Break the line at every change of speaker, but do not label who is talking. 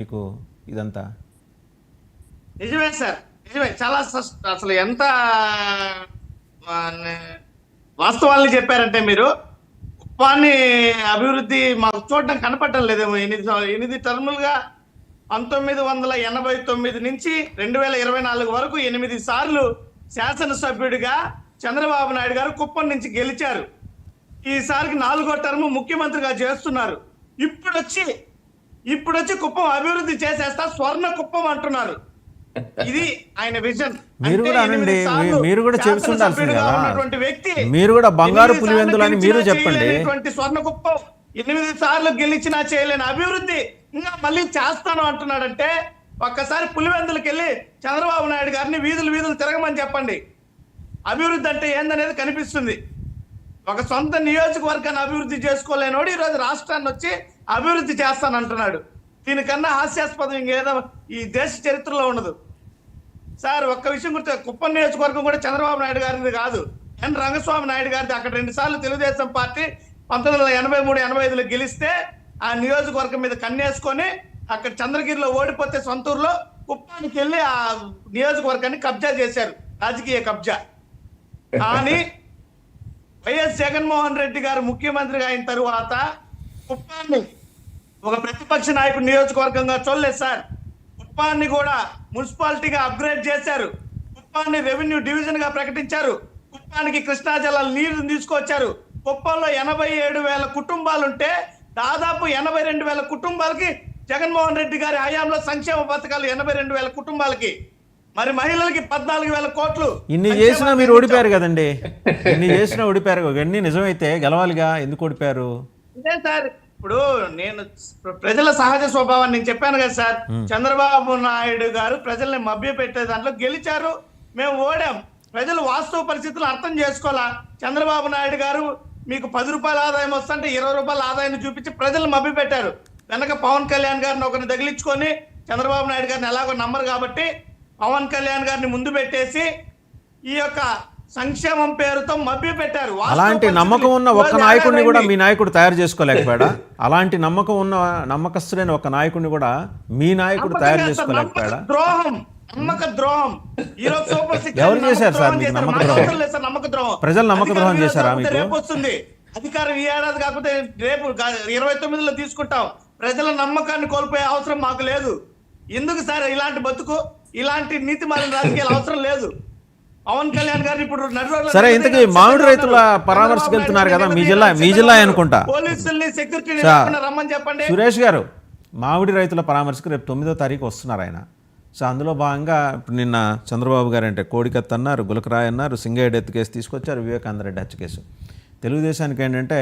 మీకు ఇదంతా?
నిజమే సార్, నిజమే. చాలా అసలు ఎంత ఆ, నే- వాస్తవాల్ని చెప్పారంటే మీరు. కుప్పాన్ని అభివృద్ధి మాకు చూడడం కనపడటం లేదేమో. 8 టర్ములుగా 1989 నుంచి 2024 వరకు 8 సార్లు శాసనసభ్యుడిగా చంద్రబాబు నాయుడు గారు కుప్పం నుంచి గెలిచారు. ఈసారికి 4వ టర్మ్ ముఖ్యమంత్రిగా చేస్తున్నారు. ఇప్పుడొచ్చి ఇప్పుడొచ్చి కుప్పం అభివృద్ధి చేసేస్తా, స్వర్ణ కుప్పం అంటున్నారు. ఇది ఆయన విజన్.
మీరు కూడా అనండి, మీరు కూడా చెబుతుండాల్సింది కదా.
ఉన్నటువంటి వ్యక్తి
మీరు కూడా బంగారు పులివెందులు అని మీరు చెప్పండి.
స్వర్ణ కుప్పం 8 సార్లు గెలిచినా చేయలేని అభివృద్ధి ఇంకా మళ్ళీ చేస్తాను అంటున్నాడంటే, ఒక్కసారి పులివెందులకు వెళ్ళి చంద్రబాబు నాయుడు గారిని వీధులు వీధులు తిరగమని చెప్పండి. అభివృద్ధి అంటే ఏందనేది కనిపిస్తుంది. ఒక సొంత నియోజకవర్గాన్ని అభివృద్ధి చేసుకోలేనోడు ఈరోజు రాష్ట్రాన్ని వచ్చి అభివృద్ధి చేస్తానంటున్నాడు. దీనికన్నా హాస్యాస్పదం ఇంకేదో ఈ దేశ చరిత్రలో ఉండదు. సార్, ఒక్క విషయం గుర్తు, కుప్పం నియోజకవర్గం కూడా చంద్రబాబు నాయుడు గారిది కాదు, ఎన్ రంగస్వామి నాయుడు గారిది. అక్కడ 2 సార్లు తెలుగుదేశం పార్టీ 1983-85లో గెలిస్తే ఆ నియోజకవర్గం మీద కన్నేసుకొని అక్కడ చంద్రగిరిలో ఓడిపోతే సొంతూరులో కుప్పానికి వెళ్ళి ఆ నియోజకవర్గాన్ని కబ్జా చేశారు, రాజకీయ కబ్జా. కానీ వైఎస్ జగన్మోహన్ రెడ్డి గారు ముఖ్యమంత్రిగా అయిన తరువాత కుప్పాన్ని ఒక ప్రతిపక్ష నాయకుడు నియోజకవర్గంగా చూడలేదు సార్. కుప్పాన్ని కూడా మున్సిపాలిటీగా అప్గ్రేడ్ చేశారు. కుప్పాన్ని రెవెన్యూ డివిజన్ గా ప్రకటించారు. కుప్పానికి కృష్ణా జలాల నీరుని తీసుకొచ్చారు. కుప్పంలో 87,000 కుటుంబాలుంటే దాదాపు 82,000 కుటుంబాలకి జగన్మోహన్ రెడ్డి గారి హయాంలో సంక్షేమ పథకాలు 82,000 కుటుంబాలకి. మరి మహిళలకి 14,000 కోట్లు.
ఇన్ని చేసినా మీరు ఓడిపోయారు కదండి. ఇన్ని చేసినా ఓడిపోయారు. ఇవన్నీ నిజమైతే గెలవాలిగా, ఎందుకు ఓడిపోయారు?
ఇదే సార్, ఇప్పుడు నేను ప్రజల సహజ స్వభావాన్ని నేను చెప్పాను కదా సార్. చంద్రబాబు నాయుడు గారు ప్రజల్ని మభ్య పెట్టే దాంట్లో గెలిచారు, మేము ఓడాం. ప్రజలు వాస్తవ పరిస్థితులు అర్థం చేసుకోవాలా. చంద్రబాబు నాయుడు గారు మీకు 10 రూపాయల ఆదాయం వస్తుంటే 20 రూపాయల ఆదాయాన్ని చూపించి ప్రజలు మభ్య పెట్టారు. వెనక పవన్ కళ్యాణ్ గారిని ఒకరిని తగిలించుకొని చంద్రబాబు నాయుడు గారిని ఎలాగో నమ్మరు కాబట్టి పవన్ కళ్యాణ్ గారిని ముందు పెట్టేసి ఈ యొక్క సంక్షేమం పేరుతో మభ్య పెట్టారు.
అలాంటి నమ్మకం ఉన్న ఒక్క నాయకుడిని కూడా మీ నాయకుడు తయారు చేసుకోలేకపోయాడా? అలాంటి నమ్మకం ఉన్న నమ్మకస్తుడైన ఒక నాయకుడిని కూడా మీ నాయకుడు తయారు చేసుకోలేకపోయాడా?
ద్రోహం, నమ్మక ద్రోహం. ఈరోజు సూపర్ సిక్స్
ఎవరు చేశారు సార్ మీకు నమ్మక ద్రోహం?
నమ్మక ద్రోహం.
ప్రజలు నమ్మక ద్రోహం చేశారా మీకు?
రేపు వస్తుంది అధికారం, ఈ ఏడాది కాకపోతే రేపు 29లో తీసుకుంటాం. ప్రజల నమ్మకాన్ని కోల్పోయే అవసరం మాకు లేదు. ఎందుకు సార్ ఇలాంటి బతుకు, ఇలాంటి నీతి మాలిన రాజకీయాలు అవసరం లేదు. పవన్ కళ్యాణ్ గారిని ఇప్పుడు
సరే, ఇంతకీ మామిడి రైతుల పరామర్శకు వెళ్తున్నారు కదా, మీ జిల్లా అనుకుంటా.
పోలీసుల్ని సెక్యూరిటీ రమ్మని చెప్పండి.
సురేష్ గారు, మామిడి రైతుల పరామర్శకు రేపు 9వ తారీఖు వస్తున్నారు ఆయన. సో అందులో భాగంగా ఇప్పుడు నిన్న చంద్రబాబు గారు అంటే కోడికత్తి అన్నారు, గులకరాయ్ అన్నారు, సింగయ్య డెత్ కేసు తీసుకొచ్చారు, వివేకానంద రెడ్డి హత్య కేసు. తెలుగుదేశానికి ఏంటంటే